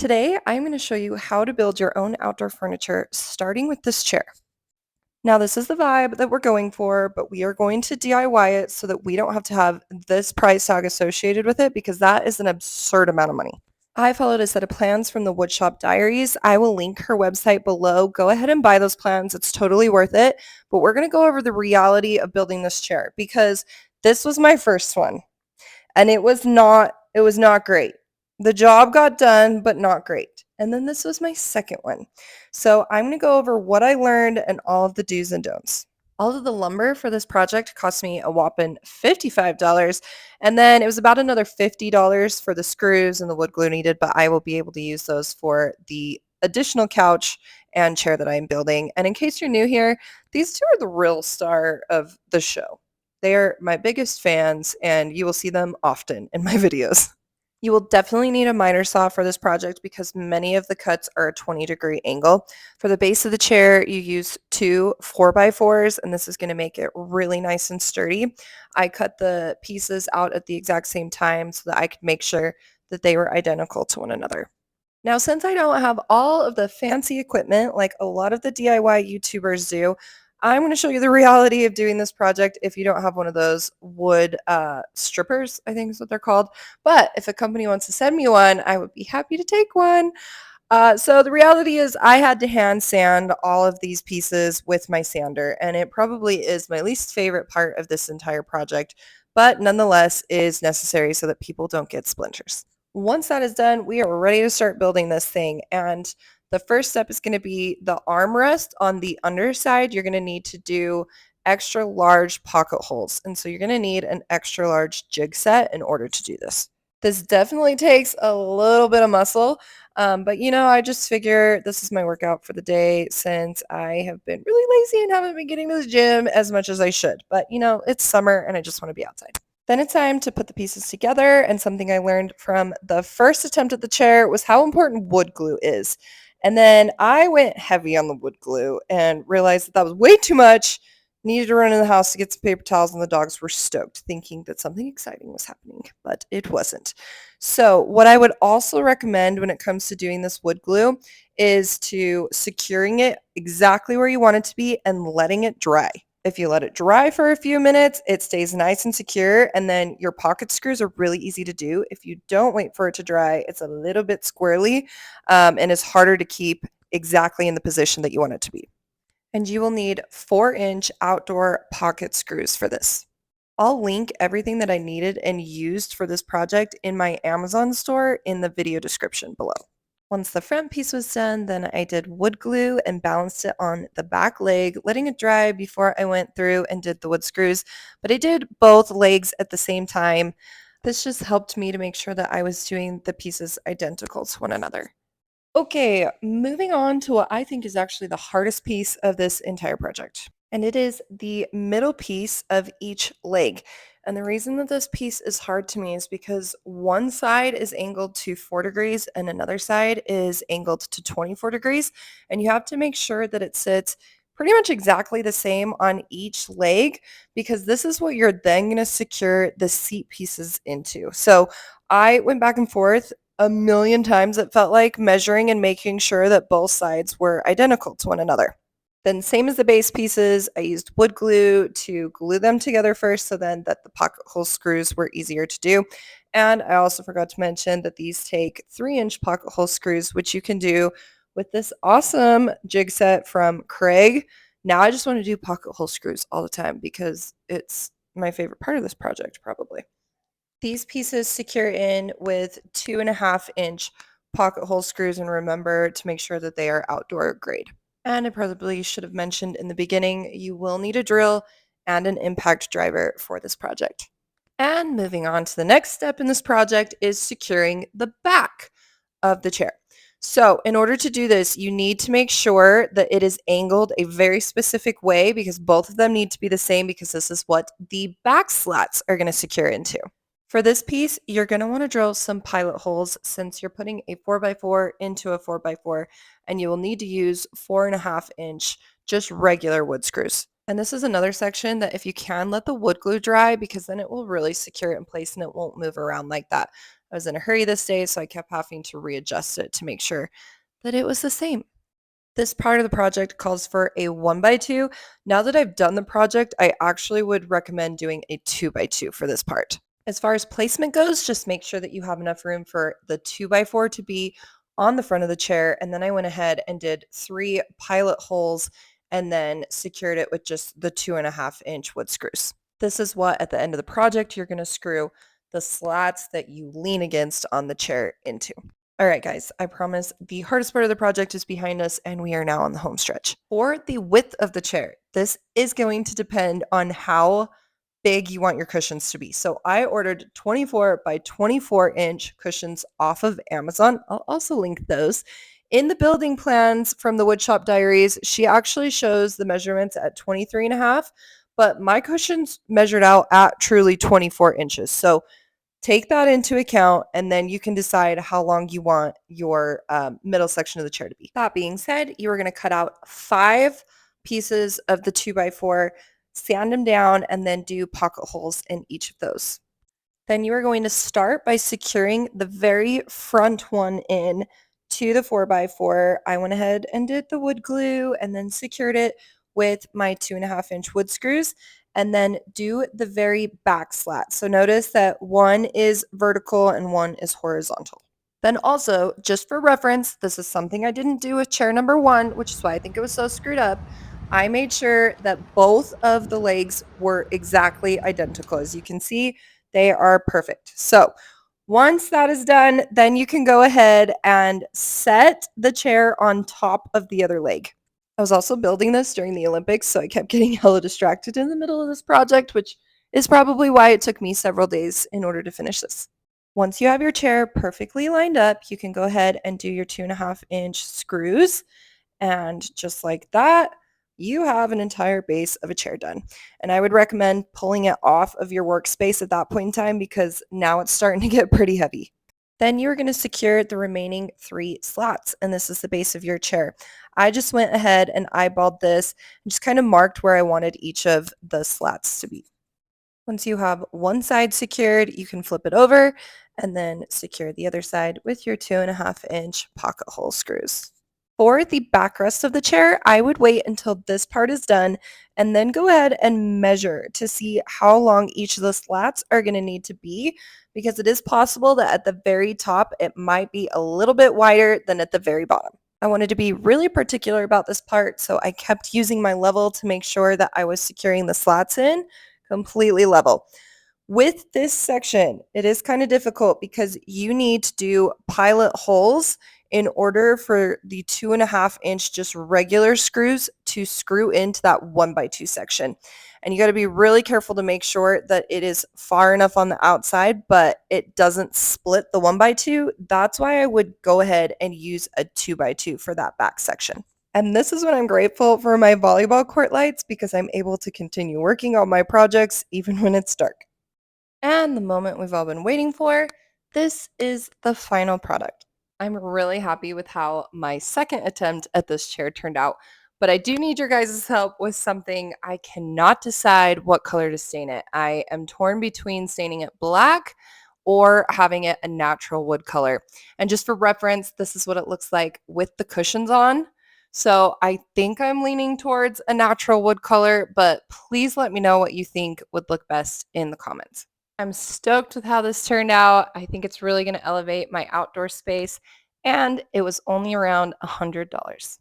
Today, I'm going to show you how to build your own outdoor furniture, starting with this chair. Now, this is the vibe that we're going for, but we are going to DIY it so that we don't have to have this price tag associated with it because that is an absurd amount of money. I followed a set of plans from the Woodshop Diaries. I will link her website below. Go ahead and buy those plans. It's totally worth it. But we're going to go over the reality of building this chair because this was my first one and it was not great. The job got done, but not great. And then this was my second one. So I'm going to go over what I learned and all of the do's and don'ts. All of the lumber for this project cost me a whopping $55, and then it was about another $50 for the screws and the wood glue needed, but I will be able to use those for the additional couch and chair that I'm building. And in case you're new here, these two are the real star of the show. They are my biggest fans, and you will see them often in my videos. You will definitely need a miter saw for this project because many of the cuts are a 20-degree angle. For the base of the chair, you use two 4x4s, and this is going to make it really nice and sturdy. I cut the pieces out at the exact same time so that I could make sure that they were identical to one another. Now, since I don't have all of the fancy equipment like a lot of the DIY YouTubers do, I'm going to show you the reality of doing this project if you don't have one of those wood strippers, I think is what they're called. But if a company wants to send me one, I would be happy to take one. So the reality is I had to hand sand all of these pieces with my sander, and it probably is my least favorite part of this entire project, but nonetheless is necessary so that people don't get splinters. Once that is done, we are ready to start building this thing. And the first step is going to be the armrest on the underside. You're going to need to do extra large pocket holes. And so you're going to need an extra large jig set in order to do this. This definitely takes a little bit of muscle, but I just figure this is my workout for the day since I have been really lazy and haven't been getting to the gym as much as I should. But it's summer and I just want to be outside. Then it's time to put the pieces together, and something I learned from the first attempt at the chair was how important wood glue is. And then I went heavy on the wood glue and realized that was way too much. Needed to run in the house to get some paper towels, and the dogs were stoked, thinking that something exciting was happening, but it wasn't. So, what I would also recommend when it comes to doing this wood glue is to securing it exactly where you want it to be and letting it dry. If you let it dry for a few minutes, it stays nice and secure, and then your pocket screws are really easy to do. If you don't wait for it to dry, it's a little bit squirrely and is harder to keep exactly in the position that you want it to be. And you will need 4-inch outdoor pocket screws for this. I'll link everything that I needed and used for this project in my Amazon store in the video description below. Once the front piece was done, then I did wood glue and balanced it on the back leg, letting it dry before I went through and did the wood screws. But I did both legs at the same time. This just helped me to make sure that I was doing the pieces identical to one another. Okay, moving on to what I think is actually the hardest piece of this entire project, and it is the middle piece of each leg. And the reason that this piece is hard to me is because one side is angled to 4 degrees and another side is angled to 24 degrees, and you have to make sure that it sits pretty much exactly the same on each leg because this is what you're then going to secure the seat pieces into. So I went back and forth a million times, it felt like, measuring and making sure that both sides were identical to one another. Then same as the base pieces, I used wood glue to glue them together first so then that the pocket hole screws were easier to do. And I also forgot to mention that these take 3-inch pocket hole screws, which you can do with this awesome jig set from Craig. Now I just want to do pocket hole screws all the time because it's my favorite part of this project, probably. These pieces secure in with 2.5-inch pocket hole screws, and remember to make sure that they are outdoor grade. And I probably should have mentioned in the beginning, you will need a drill and an impact driver for this project. And moving on to the next step in this project is securing the back of the chair. So in order to do this, you need to make sure that it is angled a very specific way because both of them need to be the same because this is what the back slats are going to secure into. For this piece, you're going to want to drill some pilot holes since you're putting a 4x4 into a 4x4, and you will need to use 4.5-inch just regular wood screws. And this is another section that if you can let the wood glue dry because then it will really secure it in place and it won't move around like that. I was in a hurry this day, so I kept having to readjust it to make sure that it was the same. This part of the project calls for a 1x2. Now that I've done the project, I actually would recommend doing a 2x2 for this part. As far as placement goes, just make sure that you have enough room for the 2x4 to be on the front of the chair. And then I went ahead and did 3 pilot holes and then secured it with just the 2.5-inch wood screws. This is what at the end of the project you're going to screw the slats that you lean against on the chair into. All right, guys, I promise the hardest part of the project is behind us and we are now on the home stretch. For the width of the chair, this is going to depend on how big you want your cushions to be. So I ordered 24 by 24 inch cushions off of Amazon. I'll also link those. In the building plans from the Woodshop Diaries, she actually shows the measurements at 23 and a half, but my cushions measured out at truly 24 inches. So take that into account, and then you can decide how long you want your middle section of the chair to be. That being said, you are going to cut out 5 pieces of the 2x4, sand them down, and then do pocket holes in each of those. Then you are going to start by securing the very front one in to the 4x4. I went ahead and did the wood glue and then secured it with my 2.5-inch wood screws, and then do the very back slat. So notice that one is vertical and one is horizontal. Then also, just for reference, this is something I didn't do with chair number 1, which is why I think it was so screwed up. I made sure that both of the legs were exactly identical. As you can see, they are perfect. So once that is done, then you can go ahead and set the chair on top of the other leg. I was also building this during the Olympics, so I kept getting hella distracted in the middle of this project, which is probably why it took me several days in order to finish this. Once you have your chair perfectly lined up, you can go ahead and do your 2.5-inch screws. And just like that, you have an entire base of a chair done. And I would recommend pulling it off of your workspace at that point in time because now it's starting to get pretty heavy. Then you're going to secure the remaining 3 slats, and this is the base of your chair. I just went ahead and eyeballed this and just kind of marked where I wanted each of the slats to be. Once you have one side secured, you can flip it over and then secure the other side with your 2.5-inch pocket hole screws. For the backrest of the chair, I would wait until this part is done and then go ahead and measure to see how long each of the slats are going to need to be, because it is possible that at the very top it might be a little bit wider than at the very bottom. I wanted to be really particular about this part, so I kept using my level to make sure that I was securing the slats in completely level. With this section, it is kind of difficult because you need to do pilot holes in order for the 2.5-inch just regular screws to screw into that 1x2 section. And you got to be really careful to make sure that it is far enough on the outside, but it doesn't split the 1x2. That's why I would go ahead and use a 2x2 for that back section. And this is when I'm grateful for my volleyball court lights, because I'm able to continue working on my projects even when it's dark. And the moment we've all been waiting for, this is the final product. I'm really happy with how my second attempt at this chair turned out, but I do need your guys' help with something. I cannot decide what color to stain it. I am torn between staining it black or having it a natural wood color. And just for reference, this is what it looks like with the cushions on. So I think I'm leaning towards a natural wood color, but please let me know what you think would look best in the comments. I'm stoked with how this turned out. I think it's really going to elevate my outdoor space, and it was only around $100.